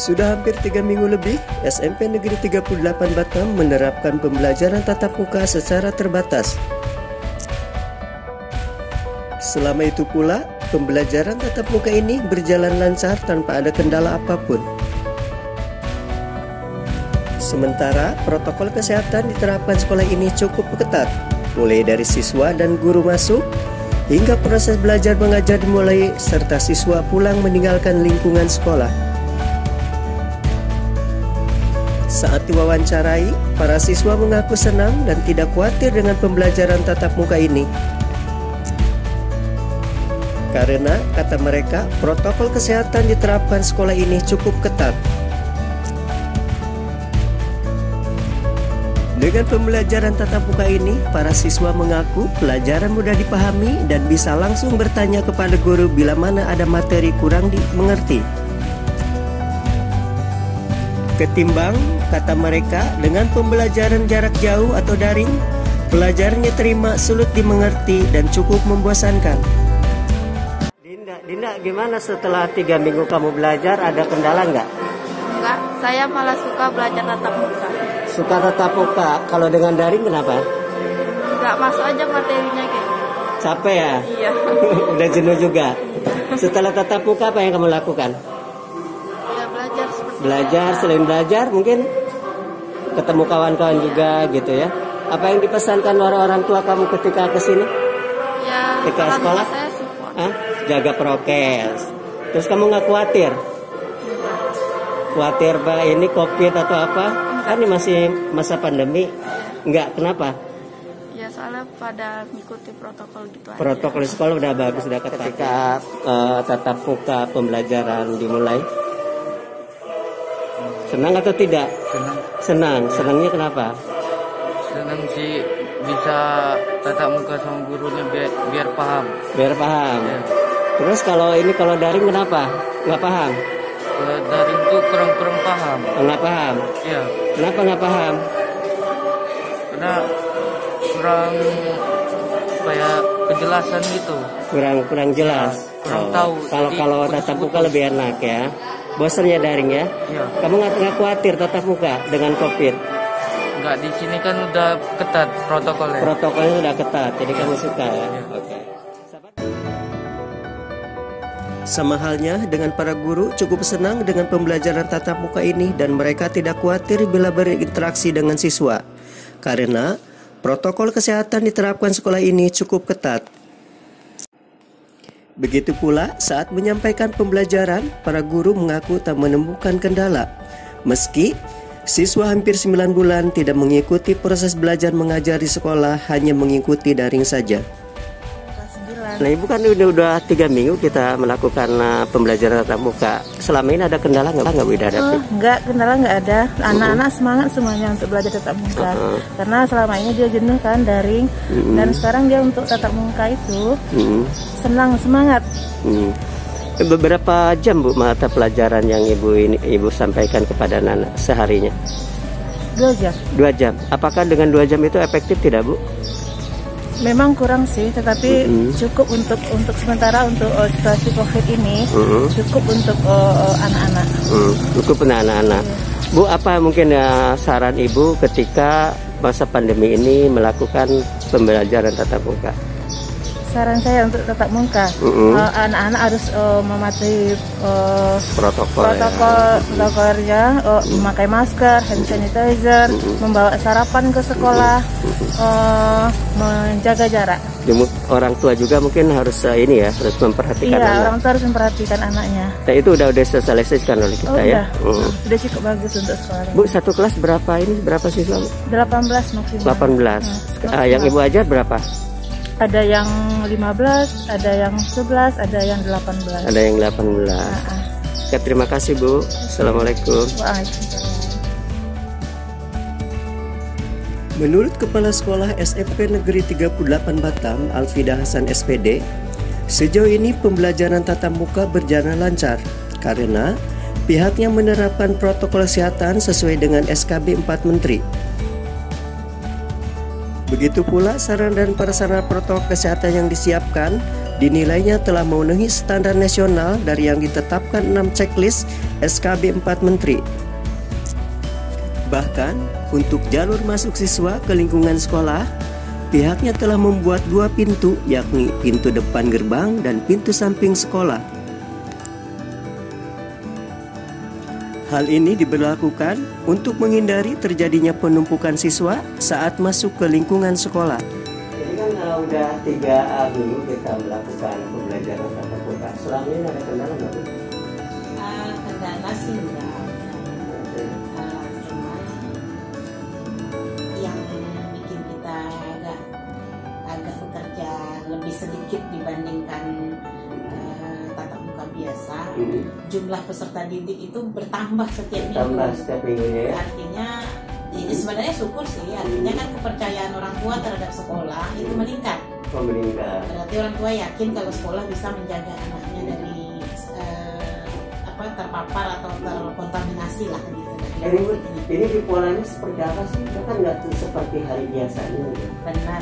Sudah hampir 3 minggu lebih, SMP Negeri 38 Batam menerapkan pembelajaran tatap muka secara terbatas. Selama itu pula, pembelajaran tatap muka ini berjalan lancar tanpa ada kendala apapun. Sementara, protokol kesehatan diterapkan sekolah ini cukup ketat, mulai dari siswa dan guru masuk, hingga proses belajar mengajar dimulai, serta siswa pulang meninggalkan lingkungan sekolah. Saat diwawancarai, para siswa mengaku senang dan tidak khawatir dengan pembelajaran tatap muka ini. Karena, kata mereka, protokol kesehatan diterapkan sekolah ini cukup ketat. Dengan pembelajaran tatap muka ini, para siswa mengaku pelajaran mudah dipahami dan bisa langsung bertanya kepada guru bila mana ada materi kurang dimengerti. Ketimbang, kata mereka, dengan pembelajaran jarak jauh atau daring, pelajarannya terima sulit dimengerti dan cukup membosankan. Dinda, gimana setelah 3 minggu kamu belajar, ada kendala nggak? Enggak, saya malah suka belajar tatap muka. Suka tatap muka, kalau dengan daring kenapa? Enggak masuk aja materinya kayak. Capek ya? Iya. Udah jenuh juga? Setelah tatap muka apa yang kamu lakukan? Ya belajar seperti Belajar, biasa. selain belajar mungkin ketemu kawan-kawan juga gitu ya. Apa yang dipesankan orang tua kamu ketika kesini? Ya, Ketika orang tua sekolah? saya support. Hah? Jaga prokes. Terus kamu nggak khawatir? Khawatir Pak ini COVID atau apa? Kan ini masih masa pandemi. Enggak, kenapa? Ya soalnya pada mengikuti protokol gitu aja. Protokol sekolah udah bagus, udah ketat. Ketika tatap muka pembelajaran dimulai, senang atau tidak? Senang. Senang. Senangnya kenapa? Senang sih bisa tatap muka sama gurunya biar paham. Biar paham. Ya. Terus kalau daring kenapa? Nggak paham? Kalau daring tuh kurang paham. Nggak paham? Ya, Kenapa nggak paham? karena kurang kayak kejelasan gitu. Kurang jelas. Kurang tahu. Jadi Kalau tatap muka lebih enak ya. Bosannya daring ya. Ya, Kamu nggak khawatir tatap muka dengan COVID? nggak di sini kan udah ketat protokolnya. Protokolnya sudah ketat, jadi kamu suka ya. Oke. Sama halnya dengan para guru cukup senang dengan pembelajaran tatap muka ini dan mereka tidak khawatir bila berinteraksi dengan siswa. Karena protokol kesehatan diterapkan sekolah ini cukup ketat. Begitu pula saat menyampaikan pembelajaran, para guru mengaku tak menemukan kendala. Meski siswa hampir 9 bulan tidak mengikuti proses belajar mengajar di sekolah, hanya mengikuti daring saja. Nah, Ibu kan udah 3 minggu kita melakukan pembelajaran tatap muka. Selama ini ada kendala nggak Bu dihadapi? Enggak, kendala nggak ada. Anak-anak semangat semuanya untuk belajar tatap muka. Karena selama ini dia jenuh kan daring, dan sekarang dia untuk tatap muka itu senang, semangat. Beberapa jam Bu mata pelajaran yang Ibu sampaikan kepada anak seharinya? 2 jam. 2 jam. Apakah dengan 2 jam itu efektif tidak Bu? Memang kurang sih, tetapi cukup untuk sementara untuk situasi COVID ini, cukup untuk anak-anak. Cukup anak-anak. Bu, apa mungkin saran Ibu ketika masa pandemi ini melakukan pembelajaran tatap muka? Saran saya untuk tatap muka, anak-anak harus mematuhi protokolnya, memakai masker, hand sanitizer, membawa sarapan ke sekolah, menjaga jarak. Orang tua juga mungkin harus harus memperhatikan Iya, anak. orang tua harus memperhatikan anaknya. Nah, itu udah disosialisasikan oleh kita ya. Udah cukup bagus untuk sekolah. Bu, satu kelas berapa siswa? 18 maksimal. 18. Yang Ibu ajar berapa? Ada yang 15, ada yang 11, ada yang 18. Ada yang 18. Oke, terima kasih Bu. Assalamualaikum. Waalaikumsalam. Menurut Kepala Sekolah SMP Negeri 38 Batam, Alfida Hasan SPD, sejauh ini pembelajaran tatap muka berjalan lancar karena pihaknya menerapkan protokol kesehatan sesuai dengan SKB 4 Menteri. Begitu pula sarana dan prasarana protokol kesehatan yang disiapkan dinilainya telah memenuhi standar nasional dari yang ditetapkan 6 checklist SKB 4 Menteri. Bahkan, untuk jalur masuk siswa ke lingkungan sekolah, pihaknya telah membuat 2 pintu, yakni pintu depan gerbang dan pintu samping sekolah. Hal ini diberlakukan untuk menghindari terjadinya penumpukan siswa saat masuk ke lingkungan sekolah. Ini kan udah 3 minggu kita melakukan pembelajaran tatap muka. Selama ini ada kendala nggak, Bu? Kendala sih enggak. Cuma yang bikin kita agak bekerja lebih sedikit dibandingkan tatap muka biasa. Jumlah peserta didik itu bertambah setiap minggu. Ya? Artinya ini sebenarnya syukur sih. Artinya kan kepercayaan orang tua terhadap sekolah itu meningkat. Berarti orang tua yakin kalau sekolah bisa menjaga anaknya dari terpapar atau terkontaminasi lah gitu. Ini di polanya seperti apa sih? Kan nggak seperti hari biasanya. Benar.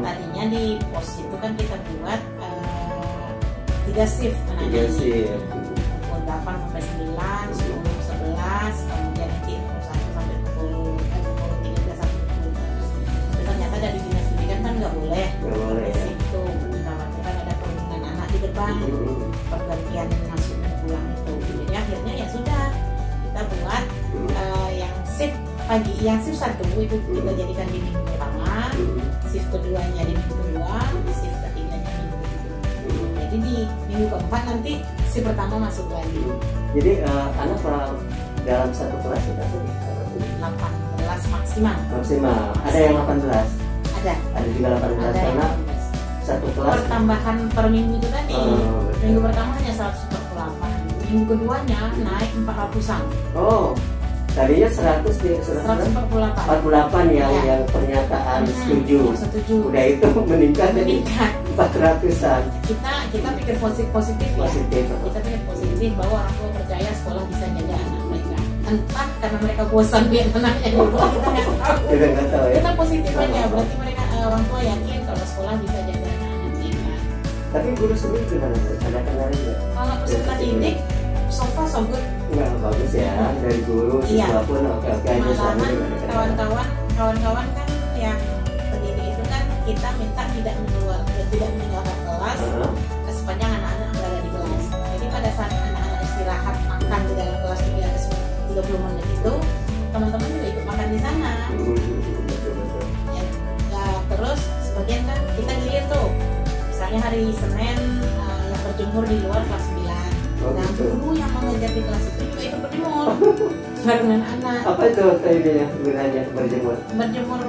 Tadinya di pos itu kan kita buat 3 shift. 3 shift. Pukul 8 sampai 9, 10 11, kemudian nanti pukul 1 sampai pukul 13 sampai pukul 14. Tapi ternyata dari dinas pendidikan kan nggak boleh. Itu dikhawatirkan ada perundungan anak di depan, pergantian masuk dan pulang itu. Jadi akhirnya ya sudah kita buat yang shift pagi, yang shift 1 itu kita jadikan di minggu pertama, shift keduanya di minggu kedua, shift ketiganya di minggu kedua. Jadi di minggu keempat nanti shift pertama masuk lagi. Jadi anak dalam satu kelas kita 18 maksimal. Ada yang 18? Ada juga 18 karena satu kelas. Pertambahan per minggu itu tadi. Minggu pertama hanya 148. Minggu keduanya naik 400-an. Oh, tadinya 148 yang pernyataan setuju. Udah itu meningkat jadi 400-an. Kita pikir positif ya. Kita pikir positif bahwa orang tua percaya sekolah bisa jaga anak mereka. Entah karena mereka bosan lihat anaknya di luar, kita nggak tahu ya. Kita positif aja, berarti mereka orang tua yakin kalau sekolah bisa jaga anak mereka. Tapi guru sendiri gimana? Ada kendala nggak? Kalau peserta didik so far so good. Nggak bagus ya, dari guru siswa pun oke aja. Kawan-kawan kan yang pendidik itu kan kita minta tidak meninggalkan kelas sepanjang anak-anak berada di kelas. Jadi pada saat anak-anak istirahat makan di dalam kelas 30 menit itu, teman-teman juga ikut makan di sana. Ya, terus sebagian kan kita gilir tuh, misalnya hari Senin yang berjemur di luar kelas 9. Nah, guru yang mengajar di kelas itu juga ikut berjemur barengan anak. Apa itu idenya gunanya berjemur? Berjemur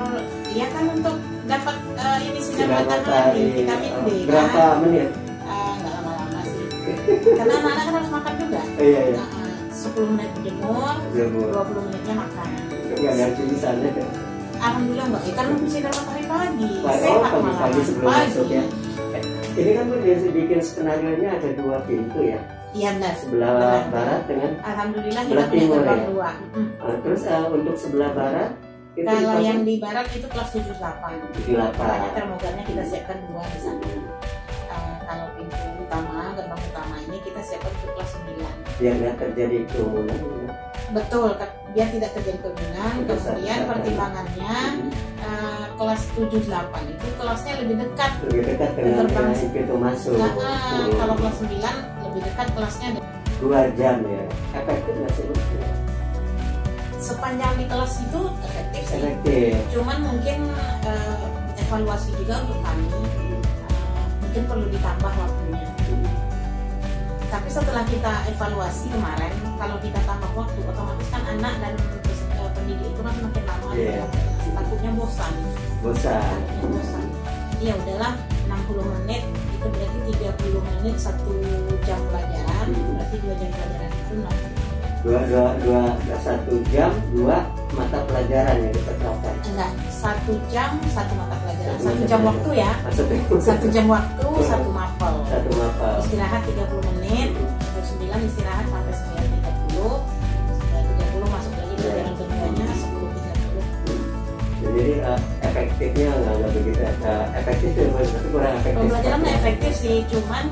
ya kan untuk dapat ini sinar matahari, vitamin D. Berapa menit? Nggak lama-lama sih. Karena anak-anak kan harus makan juga. Iya. 10 menit berjemur, 20 menitnya makan. Nggak ada tulisannya kan? Alhamdulillah enggak. Karena sinar matahari pagi. Pagi sebelum masuk ya. Ini kan bikin skenario-nya ada 2 pintu ya. Iya benar. Sebelah barat dengan alhamdulillah sebelah timur ya. 2. Terus untuk sebelah barat itu kalau yang di barat itu kelas 78. Makanya termogannya kita siapkan 2 di sana. Kalau pintu utama, gerbang utama ini kita siapkan untuk kelas 9. Biar nggak terjadi kerumunan. Betul, biar tidak terjadi kerumunan. Kemudian pertimbangannya kelas 78 itu kelasnya lebih dekat dengan pintu masuk. Kalau kelas 9 lebih dekat kelasnya 2 jam ya. Efektif nggak sih? Sepanjang di kelas itu efektif sih. Cuman mungkin evaluasi juga untuk kami, mungkin perlu ditambah waktunya. Tapi setelah kita evaluasi kemarin, kalau kita tambah waktu, otomatis kan anak dan pendidik itu kan semakin lama takutnya bosan. Ya udahlah, 60 menit itu berarti 30 menit 1 jam pelajaran, berarti 2 jam pelajaran itu 1 jam 2 mata pelajaran yang kita terapkan. Enggak, 1 jam 1 mata pelajaran. 1 jam waktu ya. 1 jam waktu 1 mapel. Istirahat 30 menit, jam 9 istirahat sampai 9.30. 9.30 masuk lagi pelajaran keduanya 10.30. Jadi efektif efektifnya nggak begitu efektif ya, tapi kurang efektif. Pembelajaran efektif sih, cuman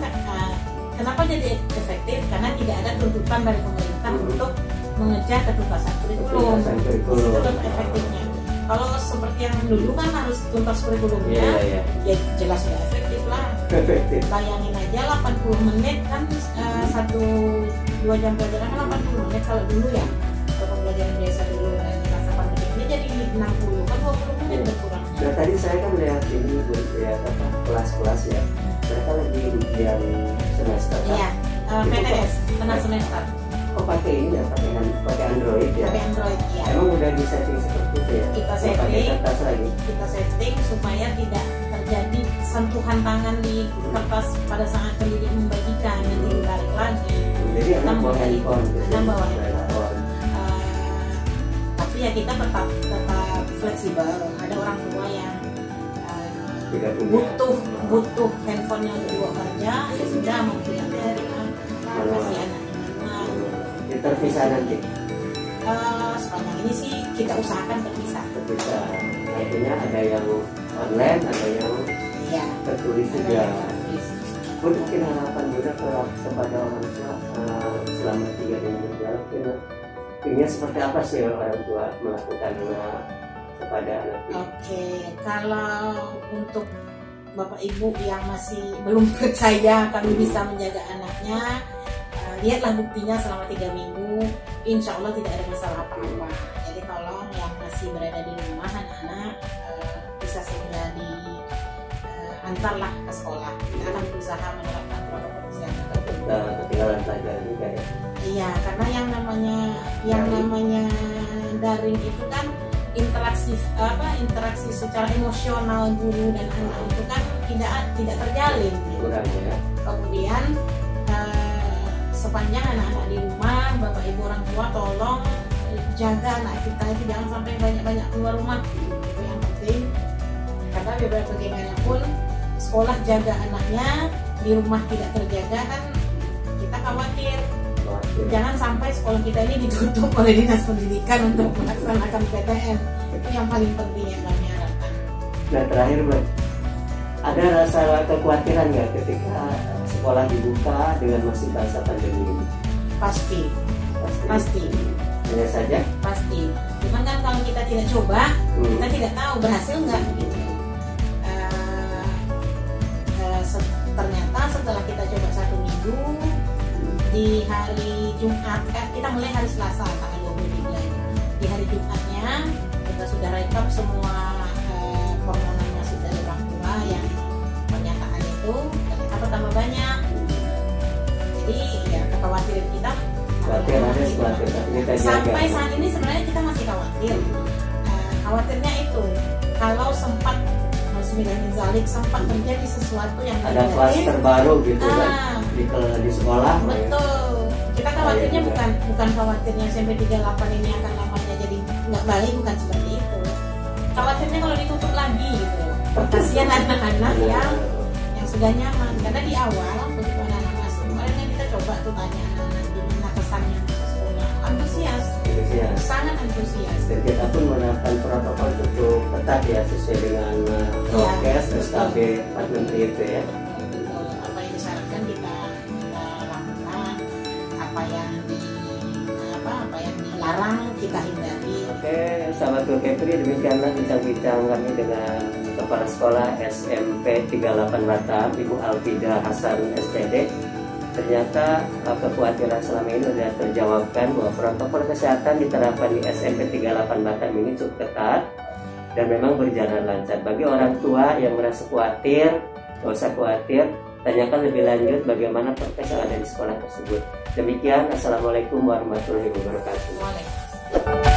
kenapa jadi efektif? Karena tidak ada tuntutan dari pemerintah untuk mengejar ketuntasan kurikulum. Itu efektifnya. Kalau seperti yang dulu kan harus tuntas kurikulumnya, ya jelas nggak efektif lah. Bayangin aja 80 menit kan 1-2 jam pelajaran kan 80 menit kalau dulu ya. Kalau pembelajaran biasa dulu dan masa pandemi ini jadi 60 kan 20 menit berkurang. Nah tadi saya kan lihat ini lihat apa kelas-kelas ya. Mereka lagi ujian semester kan? Iya, PTS, tengah semester. Oh pakai ini ya, pakai Android ya? Pakai Android ya. Emang udah di setting seperti itu ya? Kita pakai kertas lagi? Kita setting supaya tidak terjadi sentuhan tangan di kertas pada saat pendidik membagikan, nanti ditarik lagi. Jadi anak bawa handphone? Anak bawa handphone. Tapi ya kita tetap fleksibel. Ada orang tua yang butuh handphonenya untuk dibawa kerja, ya sudah mau tidak dari kasih anak. Terpisah nanti? Sepanjang ini sih kita usahakan terpisah. Artinya ada yang online, ada yang tertulis juga. Mungkin harapan juga kepada orang tua selama 3 minggu berjalan, ini seperti apa sih orang tua melakukan kepada anak? Oke, kalau untuk Bapak Ibu yang masih belum percaya kami bisa menjaga anaknya, lihatlah buktinya selama 3 minggu, insya Allah tidak ada masalah apa-apa. Jadi tolong yang masih berada di rumah anak-anak bisa segera diantarlah ke sekolah. Kita akan berusaha menerapkan protokol kesehatan. Ketinggalan pelajaran juga ya? Iya, karena yang namanya daring itu kan interaksi secara emosional guru dan anak itu kan tidak terjalin. Kurang ya. Kemudian sepanjang anak-anak di rumah, Bapak Ibu orang tua tolong jaga anak kita itu jangan sampai banyak-banyak keluar rumah. Itu yang penting. Karena bagaimanapun sekolah jaga anaknya, di rumah tidak terjaga kan kita khawatir. Jangan sampai sekolah kita ini ditutup oleh Dinas Pendidikan untuk melaksanakan PTM. Itu yang paling penting yang kami harapkan. Nah terakhir Mbak, ada rasa kekhawatiran nggak ketika sekolah dibuka dengan masih masa pandemi ini? Pasti. Hanya saja? Pasti. Cuman kan kalau kita tidak coba, kita tidak tahu berhasil nggak gitu. Ternyata setelah kita coba 1 minggu, di hari Jumat, kita mulai hari Selasa tanggal 23. Di hari Jumatnya kita sudah rekap semua permohonannya sudah dari orang tua yang pernyataan itu ternyata bertambah banyak. Jadi ya kekhawatiran kita sampai saat ini sebenarnya kita masih khawatir. Khawatirnya itu kalau sempat sempat terjadi sesuatu yang ada klaster baru gitu kan di sekolah. Betul. Kita khawatirnya bukan khawatirnya SMP 38 ini akan lamanya jadi nggak baik, bukan seperti itu. Khawatirnya kalau ditutup lagi gitu. Kasihan anak-anak yang sudah nyaman. Karena di awal begitu anak-anak masuk, kemarin kan kita coba tuh tanya anak-anak gimana kesannya di sekolah. Antusias. Sangat antusias. Dan kita pun menerapkan protokol cukup ketat ya sesuai dengan prokes SKB 4 Menteri itu ya. Apa yang disyaratkan kita lakukan, apa yang dilarang kita hindari. Oke, sahabat Kepri, demikianlah bincang-bincang kami dengan Kepala Sekolah SMP 38 Batam, Ibu Alfida Hasan SPD. Ternyata kekhawatiran selama ini sudah terjawabkan bahwa protokol kesehatan diterapkan di SMP 38 Batam ini cukup ketat dan memang berjalan lancar. Bagi orang tua yang merasa khawatir, nggak usah khawatir, tanyakan lebih lanjut bagaimana prokes yang ada di sekolah tersebut. Demikian, Assalamualaikum warahmatullahi wabarakatuh. Waalaikumsalam.